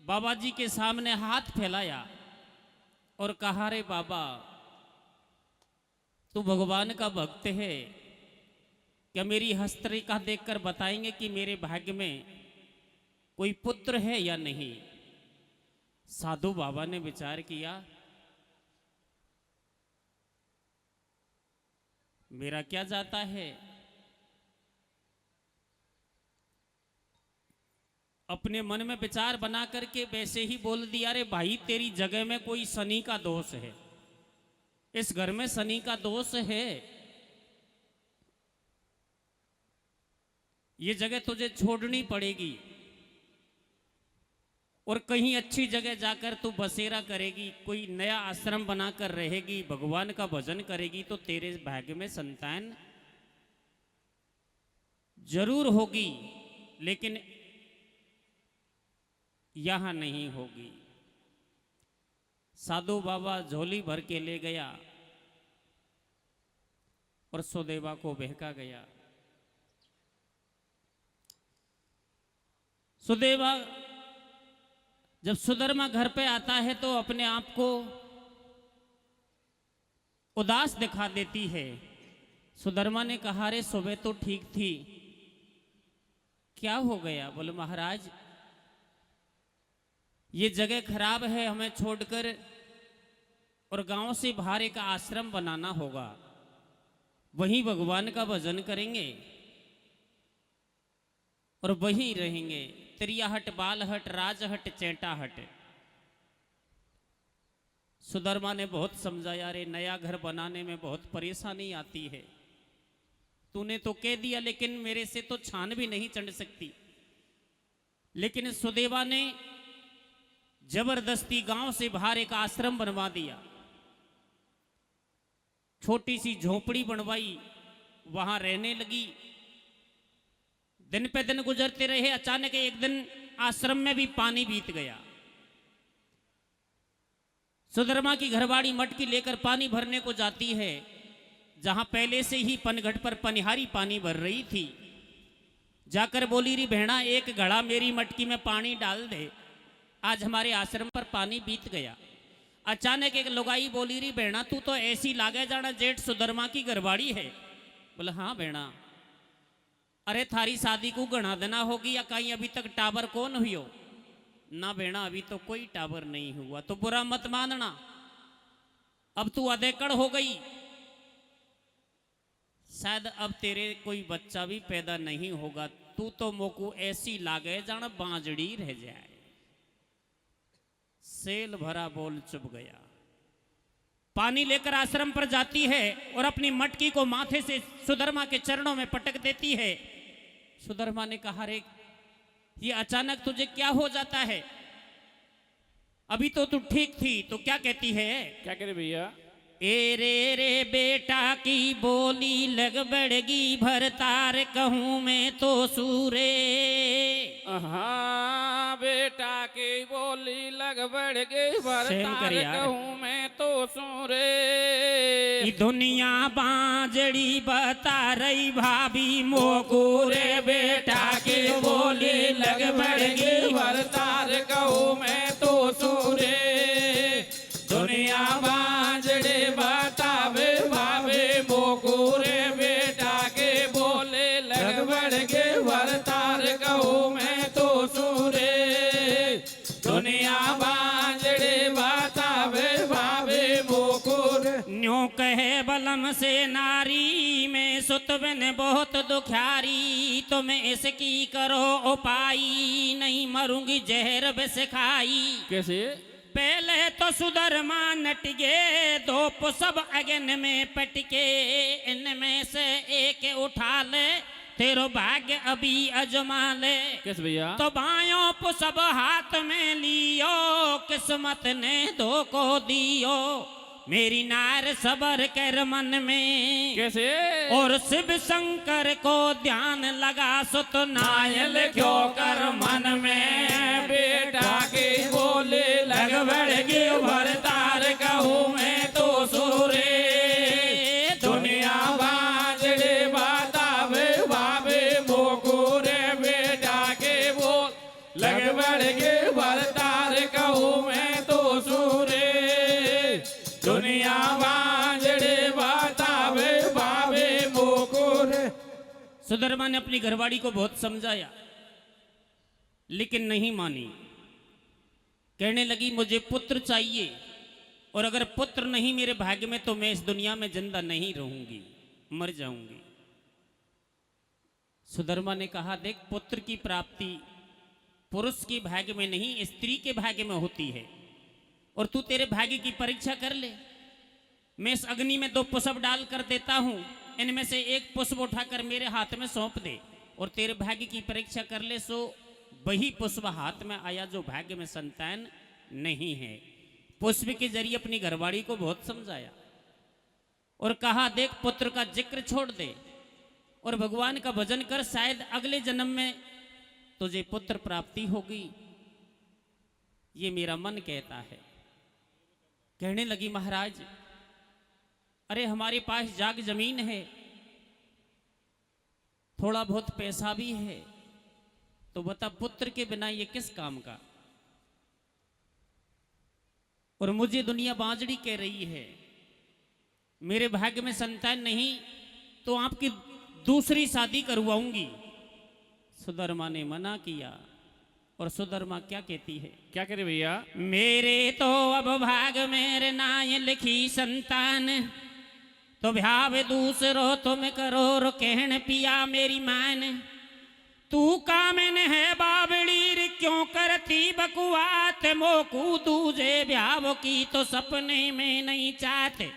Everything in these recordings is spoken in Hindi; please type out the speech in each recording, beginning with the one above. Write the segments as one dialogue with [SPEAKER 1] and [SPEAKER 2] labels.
[SPEAKER 1] बाबा जी के सामने हाथ फैलाया और कहा, रे बाबा तू भगवान का भक्त है, क्या मेरी हस्तरेखा देखकर बताएंगे कि मेरे भाग्य में कोई पुत्र है या नहीं। साधु बाबा ने विचार किया, मेरा क्या जाता है। अपने मन में विचार बना करके वैसे ही बोल दिया, रे भाई तेरी जगह में कोई शनि का दोष है, इस घर में शनि का दोष है, ये जगह तुझे छोड़नी पड़ेगी और कहीं अच्छी जगह जाकर तू बसेरा करेगी, कोई नया आश्रम बनाकर रहेगी, भगवान का भजन करेगी तो तेरे भाग्य में संतान जरूर होगी, लेकिन यहां नहीं होगी। साधु बाबा झोली भर के ले गया और सुदेवा को बहका गया। सुदेवा जब सुधर्मा घर पे आता है तो अपने आप को उदास दिखा देती है। सुधर्मा ने कहा, रे सुबह तो ठीक थी, क्या हो गया। बोले, महाराज ये जगह खराब है, हमें छोड़कर और गांव से बाहर एक आश्रम बनाना होगा, वहीं भगवान का भजन करेंगे और वहीं रहेंगे। त्रियाहट, बालहट, राजहट, चेटाहट। सुधर्मा ने बहुत समझाया, रे नया घर बनाने में बहुत परेशानी आती है, तूने तो कह दिया लेकिन मेरे से तो छान भी नहीं चढ़ सकती। लेकिन सुदेवा ने जबरदस्ती गांव से बाहर एक आश्रम बनवा दिया, छोटी सी झोपड़ी बनवाई, वहां रहने लगी। दिन पे दिन गुजरते रहे, अचानक एक दिन आश्रम में भी पानी बीत गया। सुधर्मा की घरवाड़ी मटकी लेकर पानी भरने को जाती है, जहां पहले से ही पनघट पर पनिहारी पानी भर रही थी। जाकर बोली, री बहना एक घड़ा मेरी मटकी में पानी डाल दे, आज हमारे आश्रम पर पानी बीत गया। अचानक एक लुगाई बोली, री बहना तू तो ऐसी लागे जाना जेठ सुधर्मा की घरवाड़ी है। बोला, हाँ बहना, अरे थारी शादी को गणा देना होगी या कहीं अभी तक टावर कौन हुई हो। ना बेड़ा अभी तो कोई टावर नहीं हुआ, तो बुरा मत मानना, अब तू अधेकड़ हो गई, शायद अब तेरे कोई बच्चा भी पैदा नहीं होगा, तू तो मोकू ऐसी लागे जाना बांजड़ी रह जाए। सेल भरा बोल चुप गया। पानी लेकर आश्रम पर जाती है और अपनी मटकी को माथे से सुधर्मा के चरणों में पटक देती है। सुधर्मा ने कहा, रे ये अचानक तुझे क्या हो जाता है, अभी तो तू ठीक थी। तो क्या कहती है,
[SPEAKER 2] क्या करे भैया।
[SPEAKER 1] ए रे रे बेटा की बोली लग बढ़गी, भरतार कहूं मैं तो सूरे।
[SPEAKER 2] हाँ बेटा की बोली लग बढ़ गई, भरतार कहूं मैं तो सूरे।
[SPEAKER 1] दुनिया बांजड़ी बता रही भाभी मोकू, रे बेटा की बोली लग बढ़गी,
[SPEAKER 2] भरतार कहूं मैं तो सूरे। दुनिया बांजड़े बतावे भावे मोकू, रे बेटा के बोले लग बढ़ के, भरतार कहूं मैं तो सूरे। दुनिया बांजड़े बतावे भावे मोकू,
[SPEAKER 1] न्यों कहे बलम से नारी में सुत बिन बहुत दुखारी, तुम इसकी करो उपाई, नहीं मरूंगी जहर बिस खाई।
[SPEAKER 2] कैसे।
[SPEAKER 1] पहले तो सुधर्मा नट गे, दो सब अगन में पटके, इनमें से एक उठा ले, तेरो भाग्य अभी अजमा ले।
[SPEAKER 2] किस भैया।
[SPEAKER 1] तो बायों को सब हाथ में लियो, किस्मत ने दो को दियो, मेरी नार सबर कर मन में।
[SPEAKER 2] कैसे।
[SPEAKER 1] और शिव शंकर को ध्यान लगा, सुत नायल क्यों कर मन में।
[SPEAKER 2] बेटा के बोले लग बढ़गी, भरतार कहूं मैं तो सूरे। दुनिया बांजड़े बतावे भावे मोकू, रे बेटा के बोल लग बढ़गी, भरतार
[SPEAKER 1] सुदामा ने अपनी घरवाड़ी को बहुत समझाया, लेकिन नहीं मानी। कहने लगी मुझे पुत्र चाहिए, और अगर पुत्र नहीं मेरे भाग्य में तो मैं इस दुनिया में जिंदा नहीं रहूंगी, मर जाऊंगी। सुदामा ने कहा, देख पुत्र की प्राप्ति पुरुष के भाग्य में नहीं स्त्री के भाग्य में होती है, और तू तेरे भाग्य की परीक्षा कर ले। मैं इस अग्नि में 2 पुष्प डाल कर देता हूं, इनमें से एक पुष्प उठाकर मेरे हाथ में सौंप दे और तेरे भाग्य की परीक्षा कर ले। सो वही पुष्प हाथ में आया जो भाग्य में संतान नहीं है। पुष्प के जरिए अपनी घरवाड़ी को बहुत समझाया और कहा, देख पुत्र का जिक्र छोड़ दे और भगवान का भजन कर, शायद अगले जन्म में तुझे पुत्र प्राप्ति होगी, ये मेरा मन कहता है। कहने लगी, महाराज अरे हमारे पास जाग जमीन है, थोड़ा बहुत पैसा भी है, तो बता पुत्र के बिना ये किस काम का। और मुझे दुनिया बांझड़ी कह रही है, मेरे भाग्य में संतान नहीं तो आपकी दूसरी शादी करवाऊंगी। सुदामा ने मना किया। और सुदामा क्या कहती है,
[SPEAKER 2] क्या करे भैया?
[SPEAKER 1] मेरे तो अब भाग मेरे नाय लिखी संतान, तो भ्याव दूसरो तुम करो रो कहन पिया मेरी मान। तू कामन है बाबड़ी क्यों करती बकुआत, मोकू दूजे भ्याव की तो सपने में नहीं चाहते।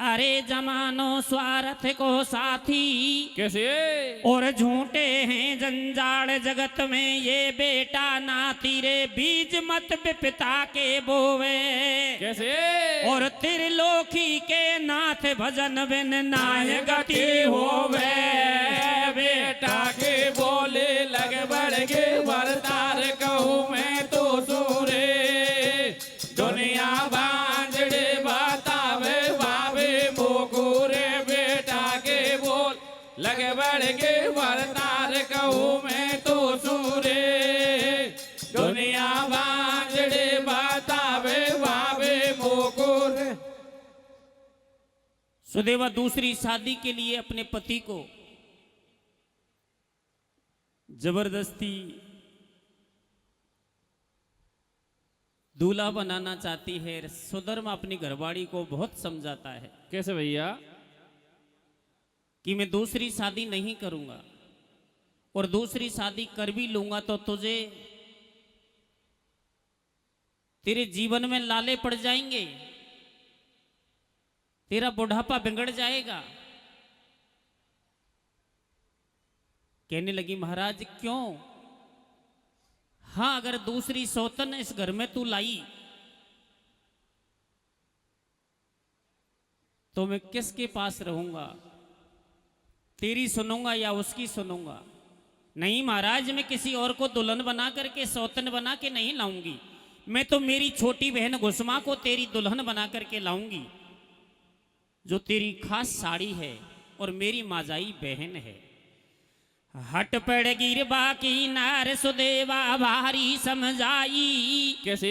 [SPEAKER 1] अरे जमानो स्वार्थ को साथी,
[SPEAKER 2] कैसे?
[SPEAKER 1] और झूठे हैं जंजाल जगत में, ये बेटा नाती रे बीज मत पिता के बोवे।
[SPEAKER 2] कैसे?
[SPEAKER 1] और त्रिलोकी के नाथ भजन बिन नाय गति होवे।
[SPEAKER 2] बेटा के बोले लग बढ़ के वरदार कहूँ मैं तो सूरे, दुनिया बांझड़े बतावे बाबे मोगूरे। बेटा के बोल लग बढ़ के वरदार कहूँ मैं तो सूरे, दुनिया बांझड़े बतावे बाबे मोगूरे।
[SPEAKER 1] सुदेवा दूसरी शादी के लिए अपने पति को जबरदस्ती दूल्हा बनाना चाहती है। सुदामा अपनी घरवाड़ी को बहुत समझाता है।
[SPEAKER 2] कैसे भैया?
[SPEAKER 1] कि मैं दूसरी शादी नहीं करूंगा, और दूसरी शादी कर भी लूंगा तो तुझे तेरे जीवन में लाले पड़ जाएंगे, तेरा बुढ़ापा बिगड़ जाएगा। कहने लगी, महाराज क्यों? हाँ अगर दूसरी सौतन इस घर में तू लाई तो मैं किसके पास रहूंगा, तेरी सुनूंगा या उसकी सुनूंगा? नहीं महाराज, मैं किसी और को दुल्हन बना करके सौतन बना के नहीं लाऊंगी, मैं तो मेरी छोटी बहन घुसमा को तेरी दुल्हन बना करके लाऊंगी, जो तेरी खास साड़ी है और मेरी माजाई बहन है। हट पड़ गिर बाकी नार सुदेवा भारी समझाई।
[SPEAKER 2] कैसे?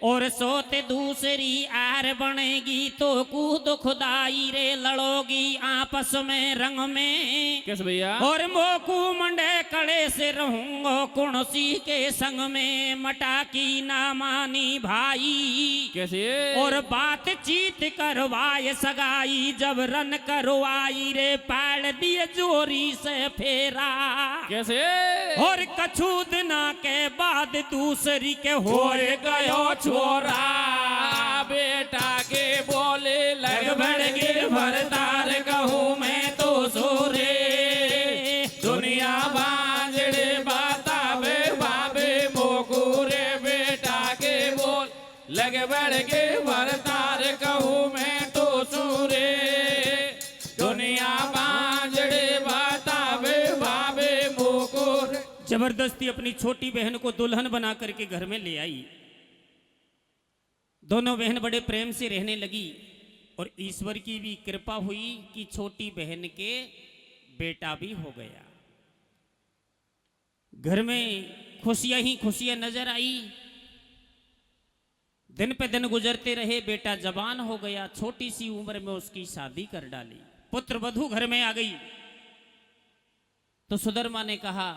[SPEAKER 1] और सोते दूसरी आर बनेगी तो कूद खुदाई रे, लड़ोगी आपस में रंग में।
[SPEAKER 2] कैसे भैया?
[SPEAKER 1] और मोकू मंडे कड़े से रहूंगो कुणसी के संग में, मटाकी ना मानी भाई।
[SPEAKER 2] कैसे?
[SPEAKER 1] और बातचीत करवाए सगाई, जब रन करवाई रे पाल दिए जोरी से फेरा।
[SPEAKER 2] कैसे?
[SPEAKER 1] और कछु दिना के बाद दूसरी के हो गयो छोरा।
[SPEAKER 2] बेटा के बोले लग बढ़ के भरतार कहूँ मैं तो सोरे, दुनिया बांझड़े बतावे बाबे मोगूरे। बेटा के बोल लग बढ़ के भरतार कहूँ मैं तो सूरे, दुनिया बांझड़े बतावे बाबे मोगूरे।
[SPEAKER 1] जबरदस्ती अपनी छोटी बहन को दुल्हन बना करके घर में ले आई। दोनों बहन बड़े प्रेम से रहने लगी, और ईश्वर की भी कृपा हुई कि छोटी बहन के बेटा भी हो गया। घर में खुशियां ही खुशियां नजर आई। दिन पे दिन गुजरते रहे, बेटा जवान हो गया, छोटी सी उम्र में उसकी शादी कर डाली, पुत्र वधू घर में आ गई। तो सुदामा ने कहा,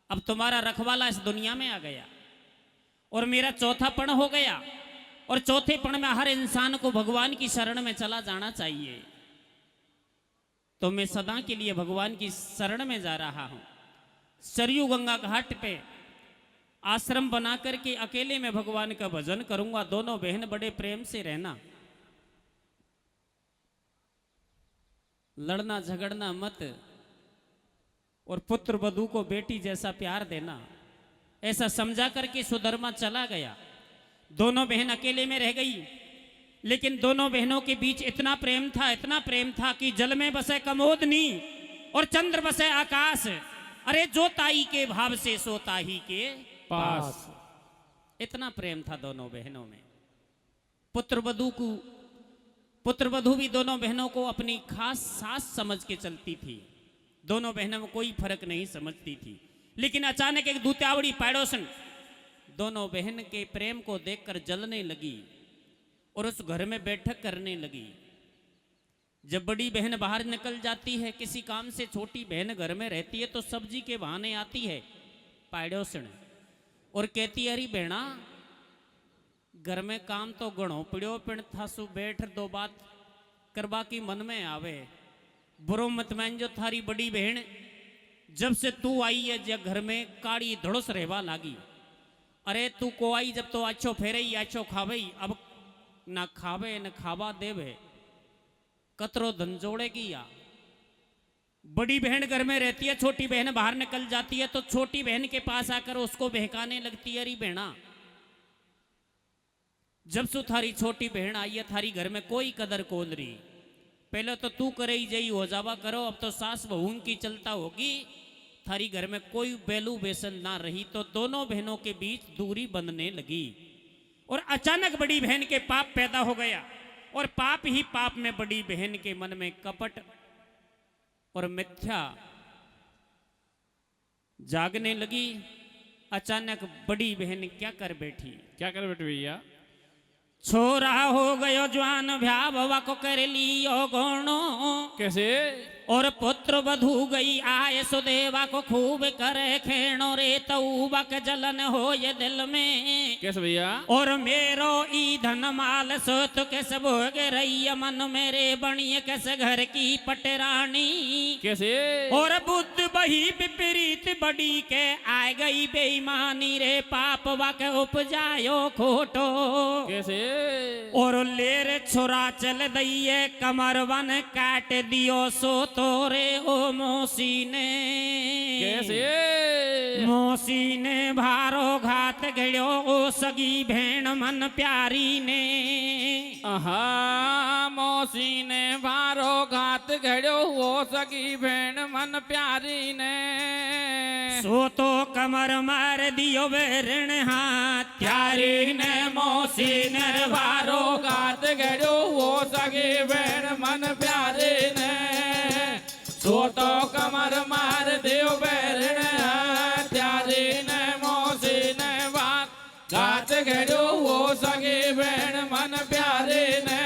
[SPEAKER 1] अब तुम्हारा रखवाला इस दुनिया में आ गया और मेरा चौथापन हो गया, और चौथेपन में हर इंसान को भगवान की शरण में चला जाना चाहिए। तो मैं सदा के लिए भगवान की शरण में जा रहा हूं। सरयू गंगा घाट पे आश्रम बना करके अकेले में भगवान का भजन करूंगा। दोनों बहन बड़े प्रेम से रहना, लड़ना झगड़ना मत, और पुत्र वधू को बेटी जैसा प्यार देना, ऐसा समझा करके सुदामा चला गया। दोनों बहन अकेले में रह गई, लेकिन दोनों बहनों के बीच इतना प्रेम था, इतना प्रेम था कि जल में बसे कमोदनी और चंद्र बसे आकाश। अरे जो ताई के भाव से सो ताही के पास। इतना प्रेम था दोनों बहनों में। पुत्र वधू भी दोनों बहनों को अपनी खास सास समझ के चलती थी। दोनों बहनों में कोई फर्क नहीं समझती थी। लेकिन अचानक एक दूतावड़ी पैड़ोसन दोनों बहन के प्रेम को देखकर जलने लगी और उस घर में बैठक करने लगी। जब बड़ी बहन बाहर निकल जाती है किसी काम से, छोटी बहन घर में रहती है तो सब्जी के बहाने आती है पैड़ोसन और कहती है, अरे बहना घर में काम तो गणो पड़ो, पिण थासु बैठ दो बात करवा की मन में आवे। बुरो मत मान जो थारी बड़ी बहन जब से तू आई है जब घर में काड़ी धड़ुस रहवा लागी। अरे तू को आई जब तो अच्छो फेरे अच्छो खावे, अब ना खावे न खावा देवे, कतरो धन जोड़ेगी या। बड़ी बहन घर में रहती है, छोटी बहन बाहर निकल जाती है तो छोटी बहन के पास आकर उसको बहकाने लगती है, अरे बहना जब से थारी छोटी बहन आई है थारी घर में कोई कदर कोल रही। पहले तो तू करे ही जई हो जावा करो, अब तो सास बहू की चलता होगी, थारी घर में कोई बेलू बेसन ना रही। तो दोनों बहनों के बीच दूरी बंधने लगी और अचानक बड़ी बहन के पाप पैदा हो गया, और पाप ही पाप में बड़ी बहन के मन में कपट और मिथ्या जागने लगी। अचानक बड़ी बहन क्या कर बैठी भैया? छोरा हो गयो जवान भ्यावा को कर लियो गोणो।
[SPEAKER 2] कैसे?
[SPEAKER 1] और पुत्र वधू गई आए सुदेवा को खूब करे खेणो रे, तऊबा के जलन हो ये दिल में।
[SPEAKER 2] कैसे भैया?
[SPEAKER 1] और मेरो ई धन माल सो तो कैसे भोग रही मन मेरे बनिए कैसे घर की पटरानी।
[SPEAKER 2] कैसे?
[SPEAKER 1] और बुद्ध बही विपरीत बड़ी के आए गई बेईमानी रे, पाप वाके उपजायो खोटो।
[SPEAKER 2] कैसे?
[SPEAKER 1] और लेर छोरा चल दइए कमर वन काट दियो सो तोरे ओ मौसी ने।
[SPEAKER 2] कैसे?
[SPEAKER 1] मौसी ने भारो घात घड़ो ओ सगी भेण मन प्यारी ने।
[SPEAKER 2] आहा, मौसी ने भारो घात घड़ो ओ सगी भेण मन प्यारी ने।
[SPEAKER 1] सो तो कमर मार दियो बेरण हाथ प्यारी ने। मौसी ने
[SPEAKER 2] भारो घात घड़ो ओ सगी भेण मन प्यारी ने। सो तो कमर मार दियो बेरण प्यारी ने। मौसी ने घात घड़ो ओ सगी भेण मन प्यारी ने।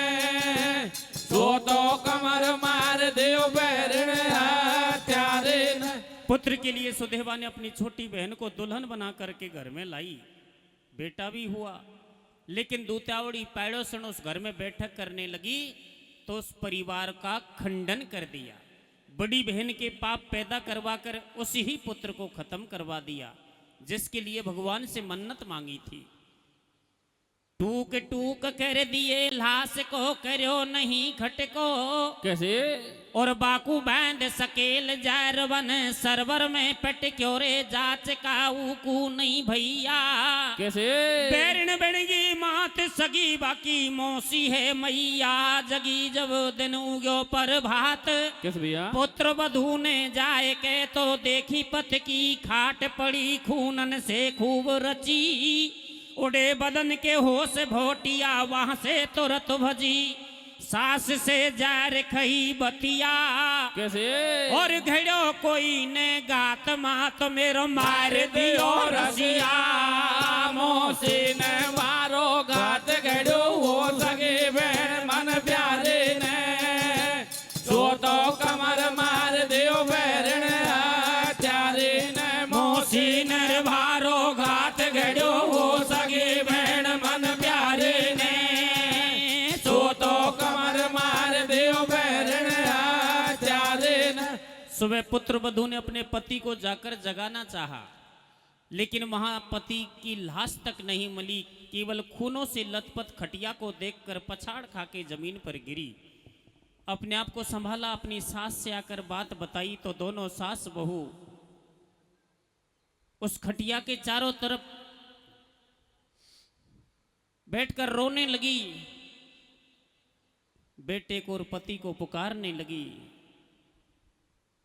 [SPEAKER 2] सो तो कमर मार दियो बेरण प्यारी ने।
[SPEAKER 1] पुत्र के लिए सुदेवा ने अपनी छोटी बहन को दुल्हन बना करके घर में लाई। बेटा भी हुआ, लेकिन दूतावड़ी पैड़ोसन उस घर में बैठक करने लगी तो उस परिवार का खंडन कर दिया। बड़ी बहन के पाप पैदा करवा कर उसी ही पुत्र को खत्म करवा दिया जिसके लिए भगवान से मन्नत मांगी थी। टूक टूक कर दिए लाश को करो नहीं खटको।
[SPEAKER 2] कैसे?
[SPEAKER 1] और बाकू बैंड सकेल जैर वन सरवर में पट क्यों रे जाच काऊ कू नहीं भैया।
[SPEAKER 2] कैसे?
[SPEAKER 1] बैरण बणगी मात सगी बाकी मौसी है मैया, जगी जब दिन उगो पर भात।
[SPEAKER 2] कैसे भैया?
[SPEAKER 1] पुत्र वधू ने जाए के तो देखी पथ की खाट पड़ी खूनन से खूब रची। उड़े बदन के होश भोटिया वहां से तुरत भजी, सास से जार खई बतिया।
[SPEAKER 2] कैसे?
[SPEAKER 1] और घड़ो कोई ने गात मात मेरो मार दियो रसिया।
[SPEAKER 2] मौसी ने मारो घात घड़ो हो सगे भेण मन प्यारे ने। सो तो कमर मार दियो बैरण
[SPEAKER 1] समय पुत्र वधू ने अपने पति को जाकर जगाना चाहा, लेकिन वहां पति की लाश तक नहीं मिली। केवल खूनों से लथपथ खटिया को देखकर पछाड़ खा के जमीन पर गिरी। अपने आप को संभाला, अपनी सास से आकर बात बताई तो दोनों सास बहू उस खटिया के चारों तरफ बैठकर रोने लगी। बेटे को और पति को पुकारने लगी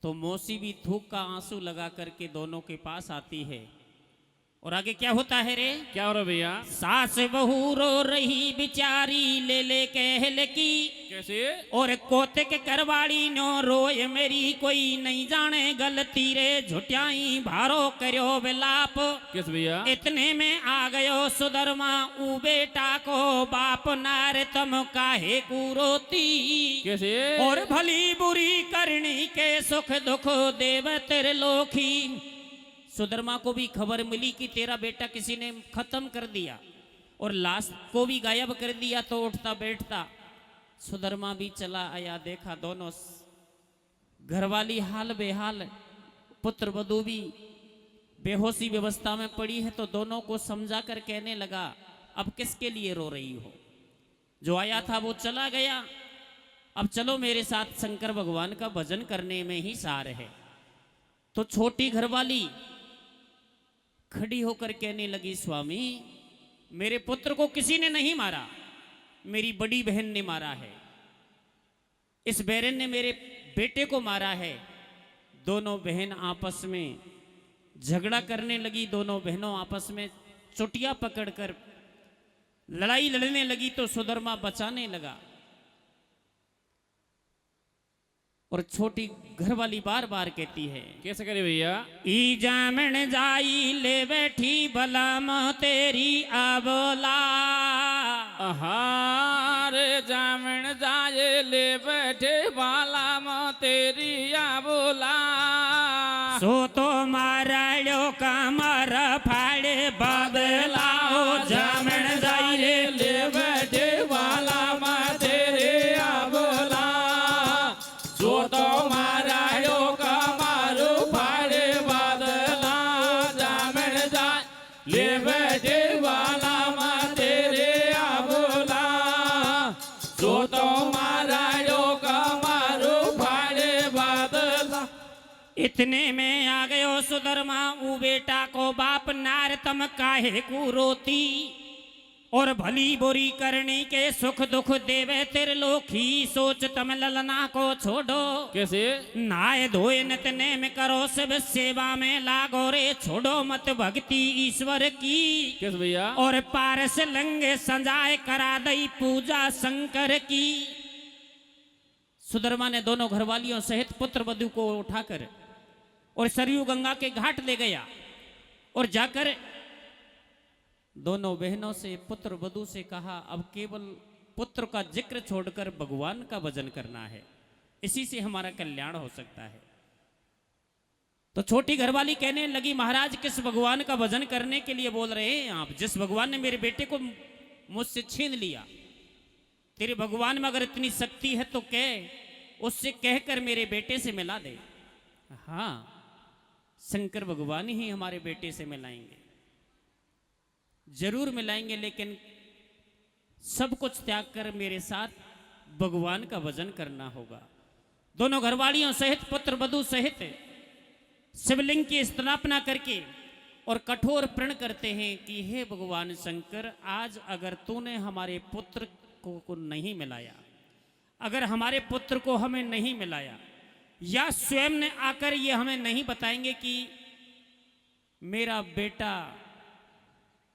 [SPEAKER 1] तो मौसी भी थूक का आंसू लगा करके दोनों के पास आती है। और आगे क्या होता है रे?
[SPEAKER 2] क्या हो रहा भैया?
[SPEAKER 1] सास बहू रो रही बिचारी ले ले कहल की,
[SPEAKER 2] कैसे?
[SPEAKER 1] और कोते के करवाड़ी नो रोए मेरी कोई नहीं जाने गलती रे, झुटियाई भारो करो विलाप।
[SPEAKER 2] किस भैया?
[SPEAKER 1] इतने में आ गयो सुधर्मा ऊ बेटा को बाप, नार तम काहे कुरोती।
[SPEAKER 2] कैसे?
[SPEAKER 1] और भली बुरी करनी के सुख दुख देव तेरे लोखी। सुधर्मा को भी खबर मिली कि तेरा बेटा किसी ने खत्म कर दिया और लाश को भी गायब कर दिया। तो उठता बैठता सुधर्मा भी चला आया, देखा दोनों घरवाली हाल बेहाल, पुत्र वधू भी बेहोशी व्यवस्था में पड़ी है। तो दोनों को समझा कर कहने लगा, अब किसके लिए रो रही हो? जो आया था वो चला गया, अब चलो मेरे साथ शंकर भगवान का भजन करने में ही सार है। तो छोटी घरवाली खड़ी होकर कहने लगी, स्वामी मेरे पुत्र को किसी ने नहीं मारा, मेरी बड़ी बहन ने मारा है। इस बैरन ने मेरे बेटे को मारा है। दोनों बहन आपस में झगड़ा करने लगी। दोनों बहनों आपस में चुटिया पकड़कर लड़ाई लड़ने लगी। तो सुधर्मा बचाने लगा और छोटी घरवाली बार बार कहती है,
[SPEAKER 2] कैसे करे भैया?
[SPEAKER 1] ई जामन जाई ले बैठी बलम तेरी अबोला।
[SPEAKER 2] रे जामन जाए ले बैठे बाला म तेरी बोला।
[SPEAKER 1] सो तो मारायो कमर फाड़े बदलाओ, जामन जाई
[SPEAKER 2] ले बैठे बाला म तेरे बोला। सो तो मारायो कमर फाड़े बदला, जामन जाए ले बैठे बाला म तेरे बोला। सो तो मारायो कमर फाड़े बदला।
[SPEAKER 1] इतने में आ गयो सुधर्मा ऊ बेटा को बाप, नार तम काहे को रोती। और भली बुरी करनी के सुख दुख देवे तेरे लोखी, सोच तम ललना को छोड़ो।
[SPEAKER 2] कैसे?
[SPEAKER 1] नाय धोए नितने में करो सब सेवा में लागो रे, छोड़ो मत भक्ति ईश्वर की।
[SPEAKER 2] किस भैया?
[SPEAKER 1] और पारस लंगे संजाए करा दई पूजा शंकर की। सुधर्मा ने दोनों घरवालियों सहित पुत्र वधू को उठाकर और सरयू गंगा के घाट ले गया और जाकर दोनों बहनों से पुत्र वधू से कहा, अब केवल पुत्र का जिक्र छोड़कर भगवान का भजन करना है, इसी से हमारा कल्याण हो सकता है। तो छोटी घरवाली कहने लगी, महाराज किस भगवान का भजन करने के लिए बोल रहे हैं आप? जिस भगवान ने मेरे बेटे को मुझसे छीन लिया, तेरे भगवान में अगर इतनी शक्ति है तो कह, उससे कहकर मेरे बेटे से मिला दे। हाँ, शंकर भगवान ही हमारे बेटे से मिलाएंगे, जरूर मिलाएंगे, लेकिन सब कुछ त्याग कर मेरे साथ भगवान का भजन करना होगा। दोनों घरवालियों सहित पुत्र वधू सहित शिवलिंग की स्थापना करके और कठोर प्रण करते हैं कि हे भगवान शंकर, आज अगर तूने हमारे पुत्र को नहीं मिलाया, अगर हमारे पुत्र को हमें नहीं मिलाया, या स्वयं ने आकर ये हमें नहीं बताएंगे कि मेरा बेटा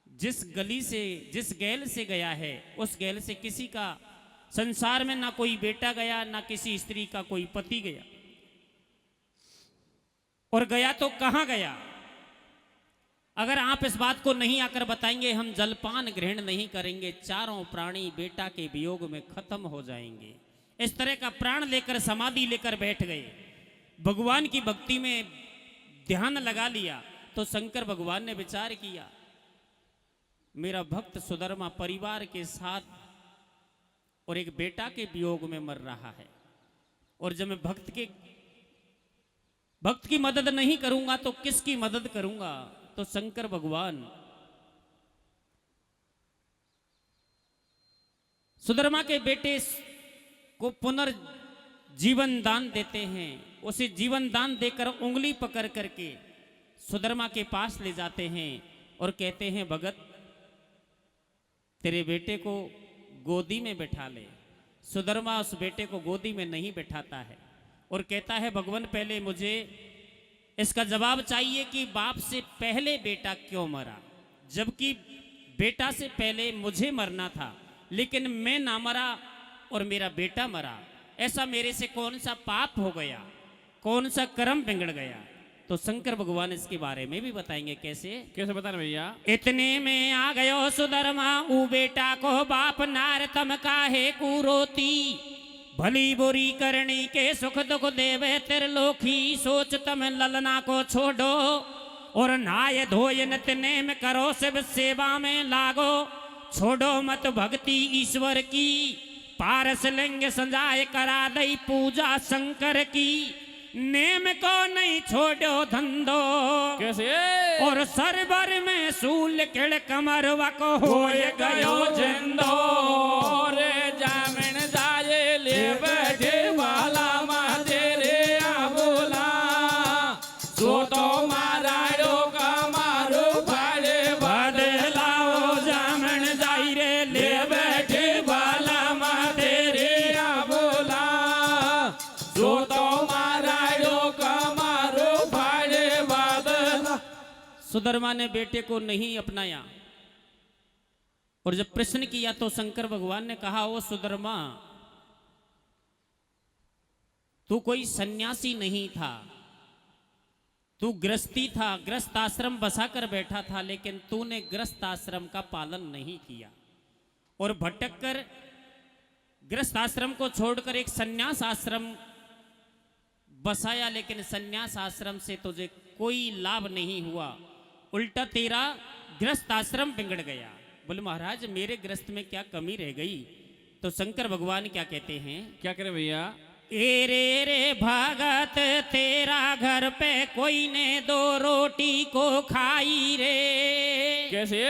[SPEAKER 1] जिस गली से जिस गैल से गया है, उस गैल से किसी का संसार में ना कोई बेटा गया, ना किसी स्त्री का कोई पति गया, और गया तो कहां गया? अगर आप इस बात को नहीं आकर बताएंगे, हम जलपान ग्रहण नहीं करेंगे, चारों प्राणी बेटा के वियोग में खत्म हो जाएंगे। इस तरह का प्राण लेकर समाधि लेकर बैठ गए, भगवान की भक्ति में ध्यान लगा लिया। तो शंकर भगवान ने विचार किया, मेरा भक्त सुधर्मा परिवार के साथ और एक बेटा के वियोग में मर रहा है, और जब मैं भक्त के भक्त की मदद नहीं करूंगा तो किसकी मदद करूंगा? तो शंकर भगवान सुदामा के बेटे को पुनर्जीवन दान देते हैं। उसे जीवन दान देकर उंगली पकड़ करके सुदामा के पास ले जाते हैं और कहते हैं, भगत तेरे बेटे को गोदी में बैठा ले। सुदामा उस बेटे को गोदी में नहीं बैठाता है और कहता है, भगवान पहले मुझे इसका जवाब चाहिए कि बाप से पहले बेटा क्यों मरा, जबकि बेटा से पहले मुझे मरना था, लेकिन मैं ना मरा और मेरा बेटा मरा। ऐसा मेरे से कौन सा पाप हो गया, कौन सा कर्म बिगड़ गया? तो शंकर भगवान इसके बारे में भी बताएंगे। कैसे
[SPEAKER 2] बताना भैया?
[SPEAKER 1] इतने में आ गयो सुदामा, ऊ बेटा को बाप नार तम काहे कुरोती, भली बुरी करनी के सुख दुख देवे त्रिलोकी, सोच तम ललना को छोड़ो और नाय धोय नित्य में करो शिव सेवा में लागो, छोड़ो मत भक्ति ईश्वर की, पारस लिंग संजाय करा दई पूजा शंकर की, नेम को नहीं छोड़ो धंधो
[SPEAKER 2] कैसे?
[SPEAKER 1] और सरबर में सूल किड़ कमरवा को हो
[SPEAKER 2] गयो जिंदो, रे जामिन जाए ले बैठे वाला तेरे बोला, सो तो माराड़ो का मारो फाड़े
[SPEAKER 1] बदलाओ जामिन जाई रे ले
[SPEAKER 2] बैठे वाला तेरे बोला, सो तो माराड़ो का मारो फाड़े बदला।
[SPEAKER 1] सुदामा ने बेटे को नहीं अपनाया और जब प्रश्न किया तो शंकर भगवान ने कहा, ओ सुदामा तू कोई सन्यासी नहीं था, तू गृहस्थी था, गृहस्थ आश्रम बसा कर बैठा था, लेकिन तूने गृहस्थ आश्रम का पालन नहीं किया और भटक कर गृहस्थ आश्रम को छोड़कर एक सन्यास आश्रम बसाया, लेकिन सन्यास आश्रम से तुझे कोई लाभ नहीं हुआ, उल्टा तेरा गृहस्थ आश्रम बिगड़ गया। बोले महाराज मेरे गृहस्थ में क्या कमी रह गई? तो शंकर भगवान क्या कहते हैं?
[SPEAKER 2] क्या करे भैया?
[SPEAKER 1] ए रे रे भगत तेरा घर पे कोई ने दो रोटी को खाई रे,
[SPEAKER 2] कैसे?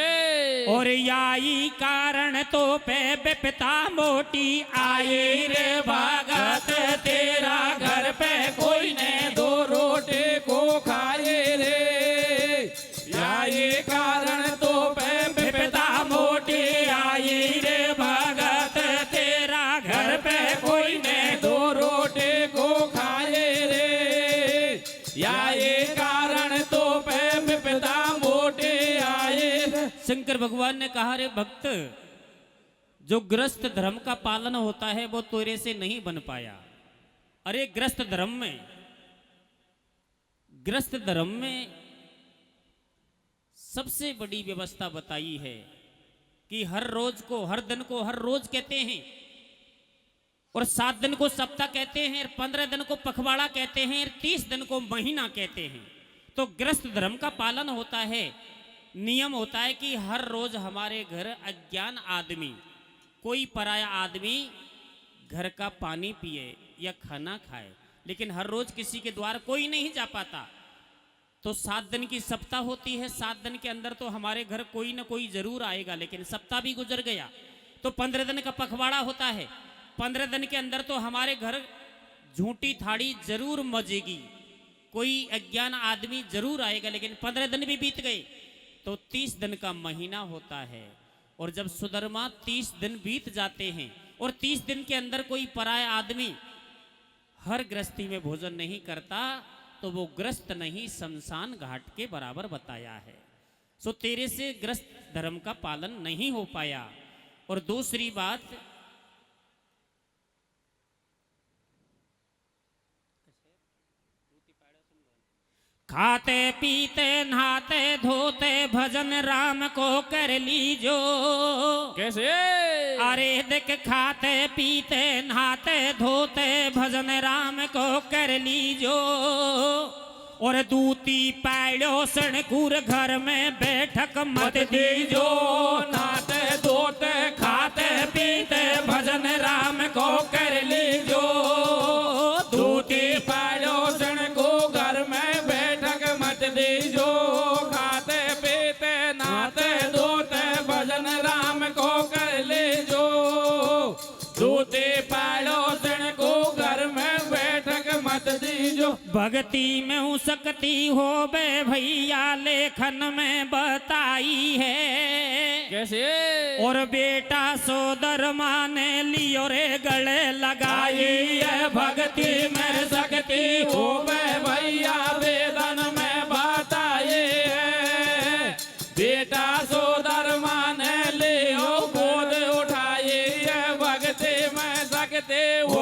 [SPEAKER 1] और याई कारण तो पे विपता मोटी आई रे, भगत तेरा घर पे
[SPEAKER 2] कोई ने दो रोटे को खाए रे, या ये कारण तो पे
[SPEAKER 1] विपता मोटी आई रे, भगत तेरा घर पे कोई ने
[SPEAKER 2] दो रोटे को खाए रे, या ये कारण तो पे विपदा मोटे आए रे।
[SPEAKER 1] शंकर भगवान ने कहा, रे भक्त जो गृहस्थ धर्म का पालन होता है वो तेरे से नहीं बन पाया। अरे गृहस्थ धर्म में सबसे बड़ी व्यवस्था बताई है कि हर दिन को हर रोज कहते हैं, और 7 दिन को सप्ताह कहते हैं, 15 दिन को पखवाड़ा कहते हैं, 30 दिन को महीना कहते हैं। तो गृहस्थ धर्म का पालन होता है, नियम होता है कि हर रोज हमारे घर अज्ञान आदमी, कोई पराया आदमी घर का पानी पिए या खाना खाए, लेकिन हर रोज किसी के द्वार कोई नहीं जा पाता। तो 7 दिन की सप्ताह होती है, 7 दिन के अंदर तो हमारे घर कोई ना कोई जरूर आएगा, लेकिन सप्ताह भी गुजर गया तो 15 दिन का पखवाड़ा होता है। 15 दिन के अंदर तो हमारे घर झूठी थाड़ी जरूर मजेगी, कोई अज्ञान आदमी जरूर आएगा, लेकिन 15 दिन भी बीत गए तो 30 दिन का महीना होता है। और जब सुदामा 30 दिन बीत जाते हैं और 30 दिन के अंदर कोई पराया आदमी हर गृहस्थी में भोजन नहीं करता, तो वो ग्रस्त नहीं, शमशान घाट के बराबर बताया है। सो तेरे से ग्रस्त धर्म का पालन नहीं हो पाया। और दूसरी बात, खाते पीते नहाते धोते भजन राम को कर लीजो।
[SPEAKER 2] कैसे?
[SPEAKER 1] अरे देख खाते पीते नहाते धोते भजन राम को कर लीजो। और दूती पैड़ो सणकुर घर में बैठक मत दीजो।
[SPEAKER 2] नहाते धोते
[SPEAKER 1] खाते पीते भजन राम को कर लीजो। दूती
[SPEAKER 2] पैड़ो सण को घर
[SPEAKER 1] भक्ति में हूँ सकती हो बे भैया लेखन में बताई है।
[SPEAKER 2] कैसे?
[SPEAKER 1] और बेटा सोदर माँ ने लियो रे गले लगाई है।
[SPEAKER 2] भक्ति में शक्ति हो बे भैया वेदन में बताए है। बेटा सोदर माने ले गोद उठाए है। भक्ति में शक्ति हो